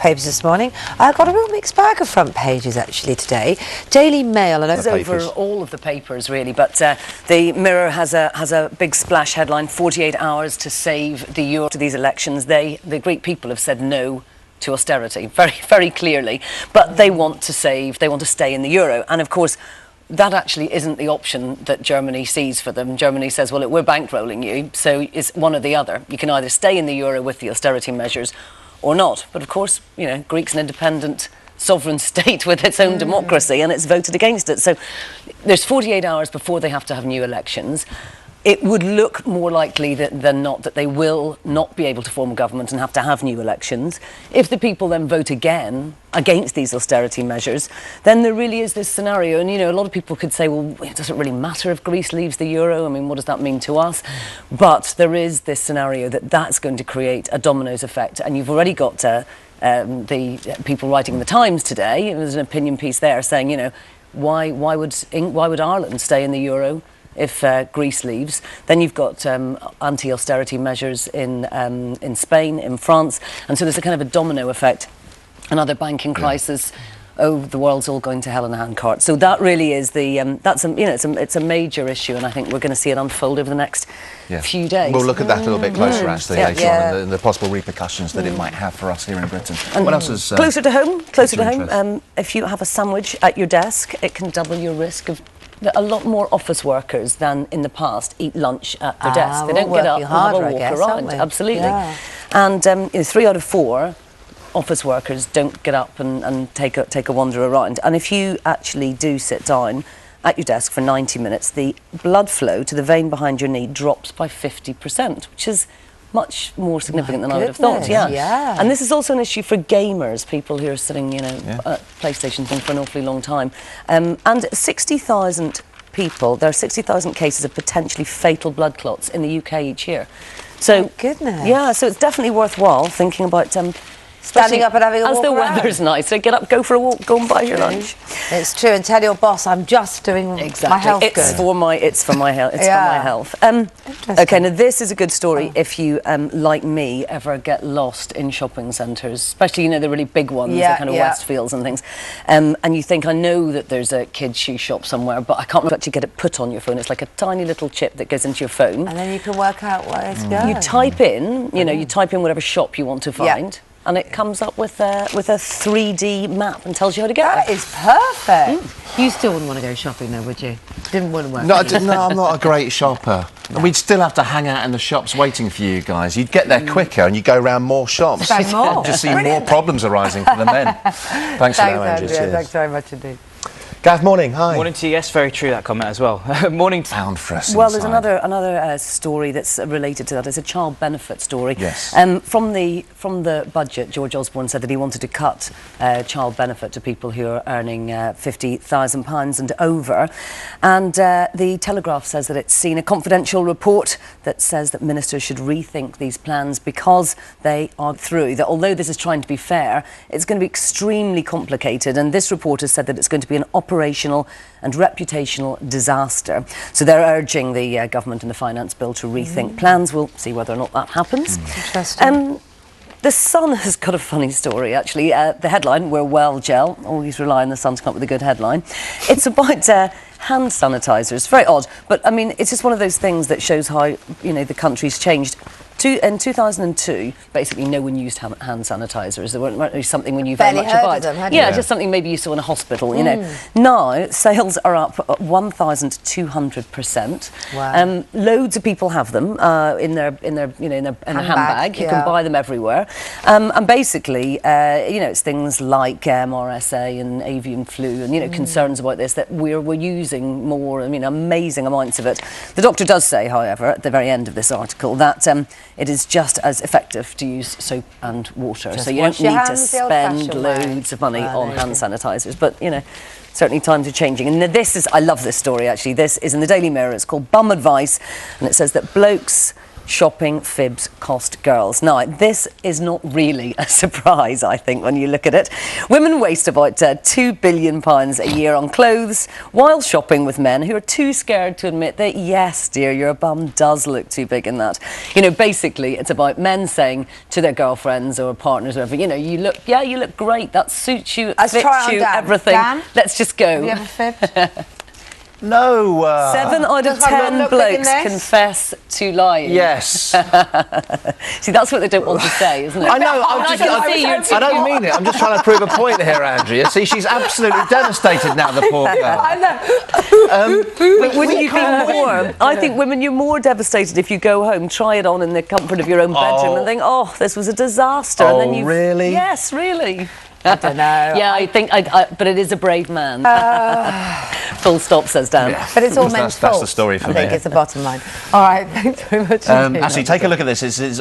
papers this morning. I've got a real mixed bag of front pages actually today. Daily Mail, and it's over all of the papers really, but the Mirror has a big splash headline: 48 hours to save the euro to these elections. The Greek people have said no to austerity very, very clearly, but they want to save, they want to stay in the euro, and of course that actually isn't the option that Germany sees for them. Germany says, well, we're bankrolling you, so it's one or the other. You can either stay in the euro with the austerity measures or not. But of course, you know, Greece's an independent sovereign state with its own democracy, and it's voted against it. So there's 48 hours before they have to have new elections. It would look more likely than not that they will not be able to form a government and have to have new elections. If the people then vote again against these austerity measures, then there really is this scenario. And, you know, a lot of people could say, well, it doesn't really matter if Greece leaves the euro. I mean, what does that mean to us? But there is this scenario that's going to create a dominoes effect. And you've already got the people writing in the Times today. There's an opinion piece there saying, you know, why would Ireland stay in the euro if Greece leaves? Then you've got anti-austerity measures in Spain, in France, and so there's a kind of a domino effect. Another banking crisis. Oh, the world's all going to hell in a handcart. So that really is it's a major issue, and I think we're going to see it unfold over the next few days. We'll look at that a little bit closer, actually, later on, and the possible repercussions that it might have for us here in Britain. And what else is closer to home? If you have a sandwich at your desk, it can double your risk of. A lot more office workers than in the past eat lunch at their desk. They don't get up and have a walk around. Absolutely. Yeah. And 3 out of 4 office workers don't get up and take a wander around. And if you actually do sit down at your desk for 90 minutes, the blood flow to the vein behind your knee drops by 50%, which is much more significant than I would have thought. Yeah. And this is also an issue for gamers, people who are sitting, you know, at PlayStation thing for an awfully long time. And 60,000 people, there are 60,000 cases of potentially fatal blood clots in the UK each year. So, goodness. Yeah, so it's definitely worthwhile thinking about standing up and having a walk as the weather's nice, so get up, go for a walk, go and buy your lunch. It's true, and tell your boss I'm just doing my health good. It's for my health. It's for my health. Okay, now this is a good story if you, like me, ever get lost in shopping centres, especially, you know, the really big ones, the kind of Westfields and things. And you think, I know that there's a kids' shoe shop somewhere, but I can't actually get it put on your phone. It's like a tiny little chip that goes into your phone. And then you can work out where it's going. You type in, you know, you type in whatever shop you want to find. And it comes up with a 3D map and tells you how to get there. That is perfect. You still wouldn't want to go shopping though, would you? Didn't want to work. No, I'm not a great shopper. No. We'd still have to hang out in the shops waiting for you guys. You'd get there quicker and you'd go around more shops. Just see more problems arising for the men. Thanks for that, Andrea. Cheers. Thanks very much indeed. Gav, morning. Hi. Morning to you. Yes, very true, that comment as well. Morning. Pound for us. Well, there's another story that's related to that. It's a child benefit story. Yes. From the budget, George Osborne said that he wanted to cut child benefit to people who are earning £50,000 and over. And the Telegraph says that it's seen a confidential report that says that ministers should rethink these plans because they are through. That although this is trying to be fair, it's going to be extremely complicated. And this report has said that it's going to be an operational and reputational disaster. So they're urging the government and the finance bill to rethink plans. We'll see whether or not that happens. Interesting. The Sun has got a funny story, actually. The headline, "We're well, Gel." Always rely on the Sun to come up with a good headline. It's about hand sanitisers. Very odd, but I mean, it's just one of those things that shows how, you know, the country's changed. In 2002, basically no one used hand sanitisers. They weren't really something when you very much about. Just something maybe you saw in a hospital, you know. Now, sales are up 1,200%. Wow. Loads of people have them in their handbag. You can buy them everywhere. And basically, you know, it's things like MRSA and avian flu and, you know, concerns about this, that we're using more, I mean, amazing amounts of it. The doctor does say, however, at the very end of this article, that it is just as effective to use soap and water. So you don't need to spend loads of money on hand sanitisers. But, you know, certainly times are changing. And I love this story, actually. This is in the Daily Mirror. It's called Bum Advice. And it says that blokes shopping fibs cost girls. Now, this is not really a surprise, I think, when you look at it. Women waste about £2 billion a year on clothes while shopping with men who are too scared to admit that, yes, dear, your bum does look too big in that. You know, basically, it's about men saying to their girlfriends or partners or whatever, you know, you look great, that suits you, Let's fits try it on you, Dan. everything. Dan? Let's just go. Have you ever fibbed? No. 7 out of Does my mum 10 look big in blokes this? confess to lying. Yes. See, that's what they don't want to say, isn't it? I know. I I don't mean it. I'm just trying to prove a point here, Andrea. See, she's absolutely devastated now, the poor girl. I know. But wouldn't you think more? I think women, you're more devastated if you go home, try it on in the comfort of your own bedroom and think, oh, this was a disaster. And then you really? Yes, really. I don't know. Yeah, I think, but it is a brave man. Full stop, says Dan. Yeah. But it's all men's That's fault. the story for I me. think it's the bottom line. All right, thanks very much. Actually, take a look at this. It's